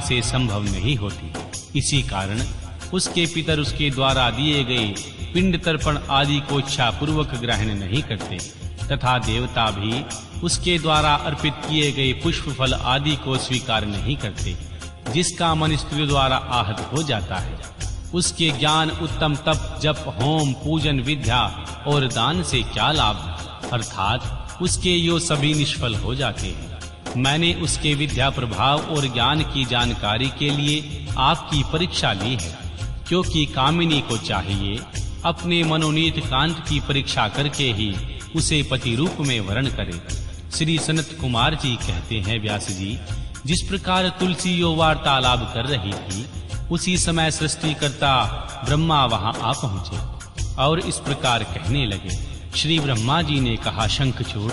से संभव नहीं होती। इसी कारण उसके पितर उसके द्वारा दिए गए पिंड तर्पण आदि को इच्छा पूर्वक ग्रहण नहीं करते तथा देवता भी उसके द्वारा अर्पित किए गए पुष्प फल आदि को स्वीकार नहीं करते। जिसका मन स्त्री द्वारा आहत हो जाता है उसके ज्ञान, उत्तम तप, जप, होम, पूजन, विद्या और दान से क्या लाभ, अर्थात उसके यो सभी निष्फल हो जाते हैं। मैंने उसके विद्या प्रभाव और ज्ञान की जानकारी के लिए आपकी परीक्षा ली है, क्योंकि कामिनी को चाहिए अपने मनोनीत कांत की परीक्षा करके ही उसे पति रूप में वरण करे। श्री सनत कुमार जी कहते हैं, व्यास जी, जिस प्रकार तुलसी यो वार्तालाप कर रही थी उसी समय सृष्टिकर्ता ब्रह्मा वहां आ पहुंचे और इस प्रकार कहने लगे। श्री ब्रह्मा जी ने कहा, शंखचूड़,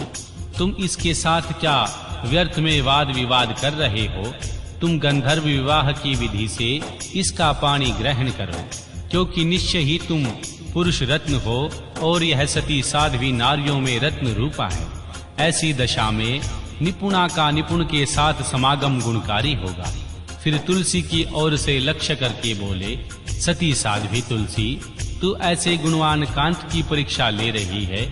तुम इसके साथ क्या व्यर्थ में वाद विवाद कर रहे हो? तुम गंधर्व विवाह की विधि से इसका पानी ग्रहण करो, क्योंकि निश्चय ही तुम पुरुष रत्न हो और यह सती साध्वी नारियों में रत्न रूपा है। ऐसी दशा में निपुणा का निपुण के साथ समागम गुणकारी होगा। फिर तुलसी की ओर से लक्ष्य करके बोले, सती साध्वी तुलसी, तू ऐसे गुणवान कांत की परीक्षा ले रही है,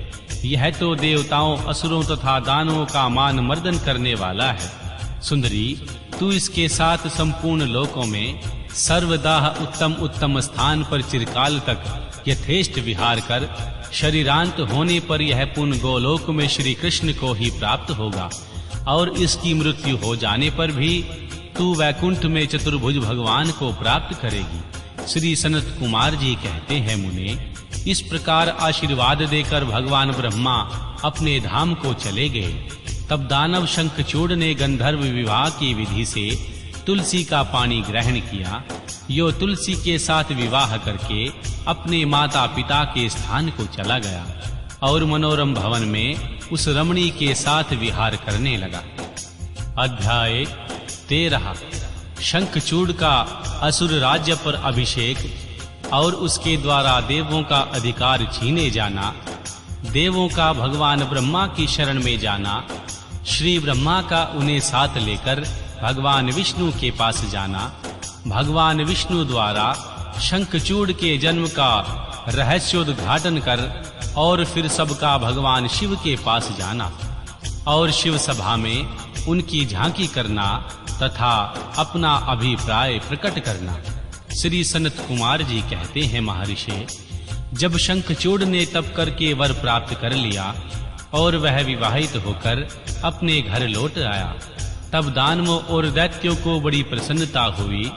यह तो देवताओं, असुरों तथा दानवों का मान मर्दन करने वाला है। सुंदरी, तू इसके साथ संपूर्ण लोकों में सर्वदा उत्तम स्थान पर चिरकाल तक यथेष्ट विहार कर शरीरांत होने पर यह पुण्य गोलोक में श्री कृष्ण को ही प्राप्त होगा और इसकी मृत्यु हो जाने पर भी तू वैकुंठ में चतुर्भुज भगवान को प्राप्त करेगी। श्री सनत कुमार जी कहते हैं, मुने, इस प्रकार आशीर्वाद देकर भगवान ब्रह्मा अपने धाम को चले गए। तब दानव शंखचूड़ ने गंधर्व विवाह की विधि से तुलसी का पानी ग्रहण किया। यो तुलसी के साथ विवाह करके अपने माता पिता के स्थान को चला गया और मनोरम भवन में उस रमणी के साथ विहार करने लगा। अध्याय 13। शंखचूड़ का असुर राज्य पर अभिषेक और उसके द्वारा देवों का अधिकार छीने जाना, देवों का भगवान ब्रह्मा की शरण में जाना, श्री ब्रह्मा का उन्हें साथ लेकर भगवान विष्णु के पास जाना, भगवान विष्णु द्वारा शंखचूड़ के जन्म का रहस्योद्घाटन कर और फिर सबका भगवान शिव के पास जाना और शिव सभा में उनकी झांकी करना तथा अपना अभिप्राय प्रकट करना। श्री सनत कुमार जी कहते हैं, महर्षि, जब शंखचूड़ ने तप करके वर प्राप्त कर लिया और वह विवाहित होकर अपने घर लौट आया, तब दानवों और दैत्यों को बड़ी प्रसन्नता हुई।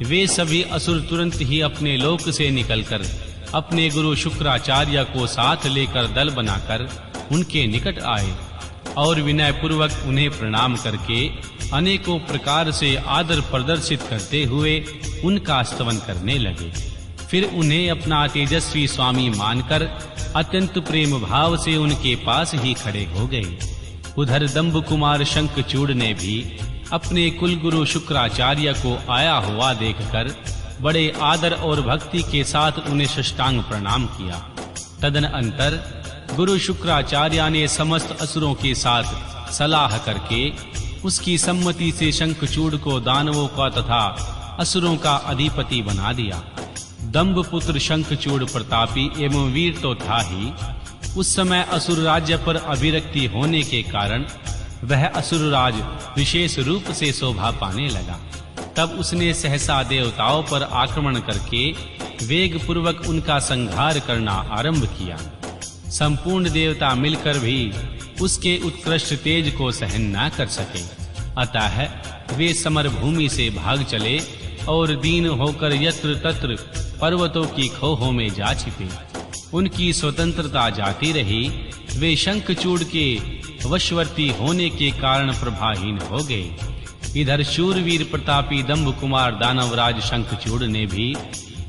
वे सभी असुर तुरंत ही अपने लोक से निकलकर अपने गुरु शुक्राचार्य को साथ लेकर दल बनाकर उनके निकट आए और विनय पूर्वक उन्हें प्रणाम करके अनेकों प्रकार से आदर प्रदर्शित करते हुए उनका स्तवन करने लगे। फिर उन्हें अपना तेजस्वी स्वामी मानकर अत्यंत प्रेम भाव से उनके पास ही खड़े हो गए। उधर दंभ कुमार शंखचूड़ ने भी अपने कुलगुरु शुक्राचार्य को आया हुआ देखकर बड़े आदर और भक्ति के साथ उन्हें साष्टांग प्रणाम किया। तदनंतर गुरु शुक्राचार्य ने समस्त असुरों के साथ सलाह करके उसकी सम्मति से शंखचूड़ को दानवों का तथा असुरों का अधिपति बना दिया। दंभ पुत्र शंखचूड़ प्रतापी एवं वीर तो था ही, उस समय असुर राज्य पर अभिरक्ति होने के कारण वह असुरराज विशेष रूप से शोभा पाने लगा। तब उसने सहसा देवताओं पर आक्रमण करके वेग पूर्वक उनका संहार करना आरंभ किया। संपूर्ण देवता मिलकर भी उसके उत्कृष्ट तेज को सहन न कर सके, अतः वे समर भूमि से भाग चले और दीन होकर यत्र तत्र पर्वतों की खोहों में जा छिपे। उनकी स्वतंत्रता जाती रही। वे शंखचूड़ के वशवर्ती होने के कारण प्रभाहीन हो गए। इधर शूरवीर प्रतापी दंभ कुमार दानवराज शंखचूड़ ने भी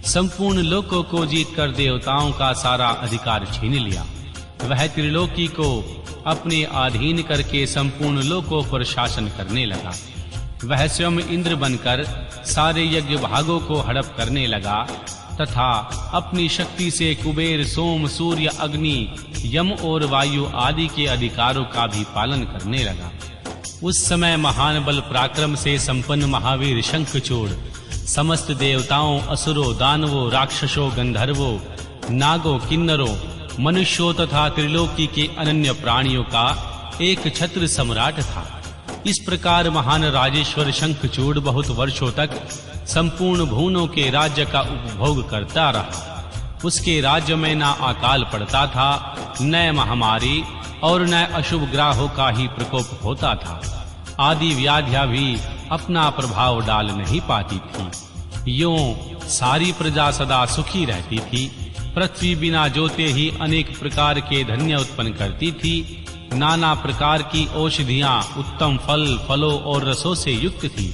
संपूर्ण लोकों को जीतकर देवताओं का सारा अधिकार छीन लिया। वह त्रिलोकी को अपने अधीन करके संपूर्ण लोकों पर शासन करने लगा। वह स्वयं इंद्र बनकर सारे यज्ञ भागों को हड़प करने लगा तथा अपनी शक्ति से कुबेर, सोम, सूर्य, अग्नि, यम और वायु आदि के अधिकारों का भी पालन करने लगा। उस समय महान बल पराक्रम से संपन्न महावीर शंखचूड़ समस्त देवताओं, असुरों, दानवों, राक्षसों, गंधर्वों, नागों, किन्नरों, मनुष्यों तथा त्रिलोकी के अनन्य प्राणियों का एक छत्र सम्राट था। इस प्रकार महान राजेश्वर शंखचूड़ बहुत वर्षों तक संपूर्ण भुवनों के राज्य का उपभोग करता रहा। उसके राज्य में न अकाल पड़ता था, न महामारी और न अशुभ ग्रहों का ही प्रकोप होता था। आदि व्याधियां भी अपना प्रभाव डाल नहीं पाती थी। यूं सारी प्रजा सदा सुखी रहती थी। पृथ्वी बिना जोते ही अनेक प्रकार के धन्य उत्पन्न करती थी। नाना प्रकार की औषधियां, उत्तम फल, फलों और रसों से युक्त थी।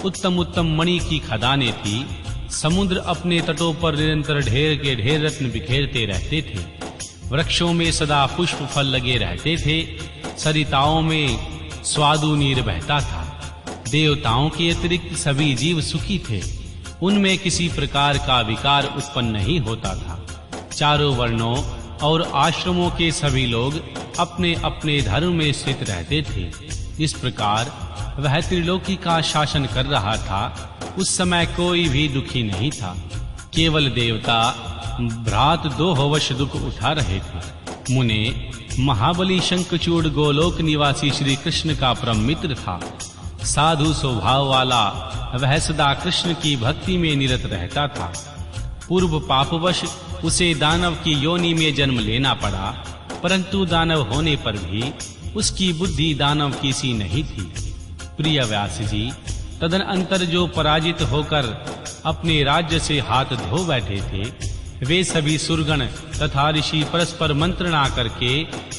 उत्तम उत्तम मणि की खदानें थी। समुद्र अपने तटों पर निरंतर ढेर के ढेर रत्न बिखेरते रहते थे। वृक्षों में सदा पुष्प फल लगे रहते थे। सरिताओं में स्वादु नीर बहता था। देवताओं के अतिरिक्त सभी जीव सुखी थे। उनमें किसी प्रकार का विकार उत्पन्न नहीं होता था। चारों वर्णों और आश्रमों के सभी लोग अपने अपने धर्म में स्थित रहते थे। इस प्रकार वह त्रिलोकी का शासन कर रहा था। उस समय कोई भी दुखी नहीं था। केवल देवता भ्रात दो होवश दुख उठा रहे थे। मुने, महाबली शंखचूड़ गोलोक निवासी श्री कृष्ण का परम मित्र था। साधु स्वभाव वाला वह सदा कृष्ण की भक्ति में निरत रहता था। पूर्व पापवश उसे दानव की योनि में जन्म लेना पड़ा, परंतु दानव होने पर भी उसकी बुद्धि दानव की सी नहीं थी। प्रिय व्यास जी, तदनंतर जो पराजित होकर अपने राज्य से हाथ धो बैठे थे, वे सभी सुरगण तथा ऋषि परस्पर मंत्रणा करके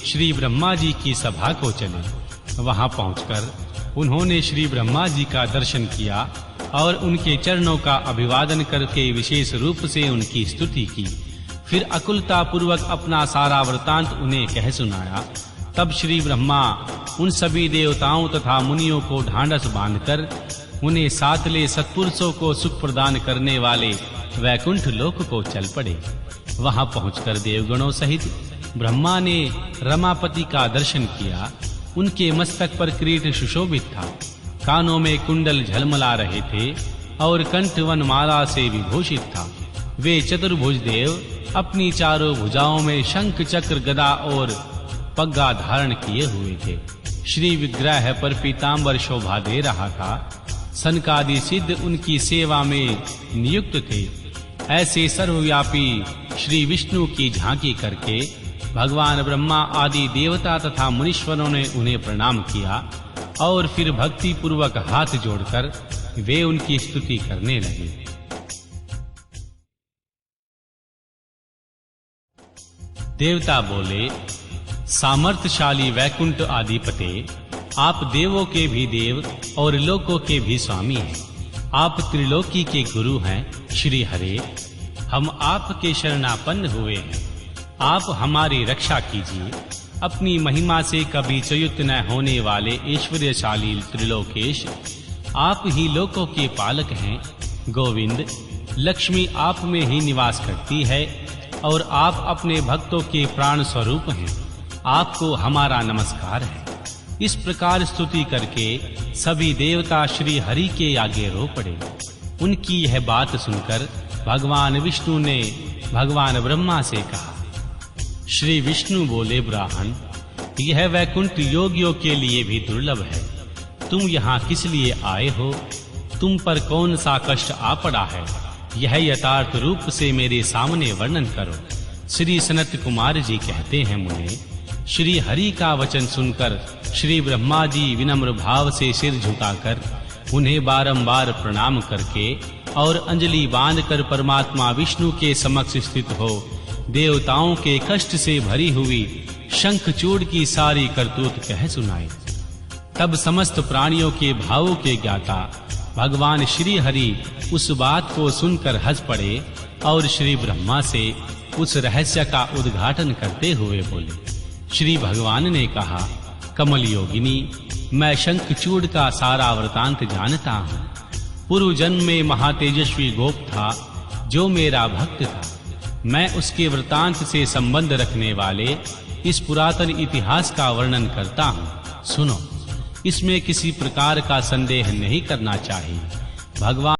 श्री ब्रह्मा जी की सभा को चले। वहां पहुंचकर उन्होंने श्री ब्रह्मा जी का दर्शन किया और उनके चरणों का अभिवादन करके विशेष रूप से उनकी स्तुति की। फिर अकुलता पूर्वक अपना सारा वृतांत उन्हें कह सुनाया। तब श्री ब्रह्मा उन सभी देवताओं तथा मुनियों को ढांढस बांधकर उन्हें साथ ले सत्पुरुषों को सुख प्रदान करने वाले वैकुंठ लोक को चल पड़े। वहां पहुंचकर देवगणों सहित ब्रह्मा ने रमापति का दर्शन किया। उनके मस्तक पर किरीट सुशोभित था, कानों में कुंडल झलमला रहे थे और कंठ वनमाला से विभूषित था। वे चतुर्भुज देव अपनी चारों भुजाओं में शंख, चक्र, गदा और पग्गा धारण किए हुए थे। श्री विग्रह पर पीतांबर शोभा दे रहा था। सनकादि सिद्ध उनकी सेवा में नियुक्त थे। ऐसे सर्वव्यापी श्री विष्णु की झांकी करके भगवान ब्रह्मा आदि देवता तथा मुनीश्वरों ने उन्हें प्रणाम किया और फिर भक्ति पूर्वक हाथ जोड़कर वे उनकी स्तुति करने लगे। देवता बोले, सामर्थ्यशाली वैकुंठ आदिपते, आप देवों के भी देव और लोकों के भी स्वामी हैं। आप त्रिलोकी के गुरु हैं। श्री हरे, हम आपके शरणापन्न हुए हैं। आप हमारी रक्षा कीजिए। अपनी महिमा से कभी च्युत न होने वाले ऐश्वर्यशाली त्रिलोकेश, आप ही लोकों के पालक हैं। गोविंद, लक्ष्मी आप में ही निवास करती है और आप अपने भक्तों के प्राण स्वरूप हैं। आपको हमारा नमस्कार है। इस प्रकार स्तुति करके सभी देवता श्री हरि के आगे रो पड़े। उनकी यह बात सुनकर भगवान विष्णु ने भगवान ब्रह्मा से कहा। श्री विष्णु बोले, ब्राह्मण, यह वैकुंठ योगियों के लिए भी दुर्लभ है। तुम यहाँ किस लिए आए हो? तुम पर कौन सा कष्ट आ पड़ा है? यह यथार्थ रूप से मेरे सामने वर्णन करो। श्री सनत कुमार जी कहते हैं, मुने, श्री हरि का वचन सुनकर श्री ब्रह्मा जी विनम्र भाव से सिर झुकाकर उन्हें बारंबार प्रणाम करके और अंजलि बांधकर परमात्मा विष्णु के समक्ष स्थित हो देवताओं के कष्ट से भरी हुई शंखचूड़ की सारी करतूत कह सुनाई। तब समस्त प्राणियों के भावों के ज्ञाता भगवान श्री हरि उस बात को सुनकर हंस पड़े और श्री ब्रह्मा से उस रहस्य का उद्घाटन करते हुए बोले। श्री भगवान ने कहा, कमल योगिनी, मैं शंखचूड़ का सारा वृतांत जानता हूँ। पूर्व जन्म में महातेजस्वी गोप था जो मेरा भक्त था। मैं उसके वृतांत से संबंध रखने वाले इस पुरातन इतिहास का वर्णन करता हूँ। सुनो। इसमें किसी प्रकार का संदेह नहीं करना चाहिए। भगवान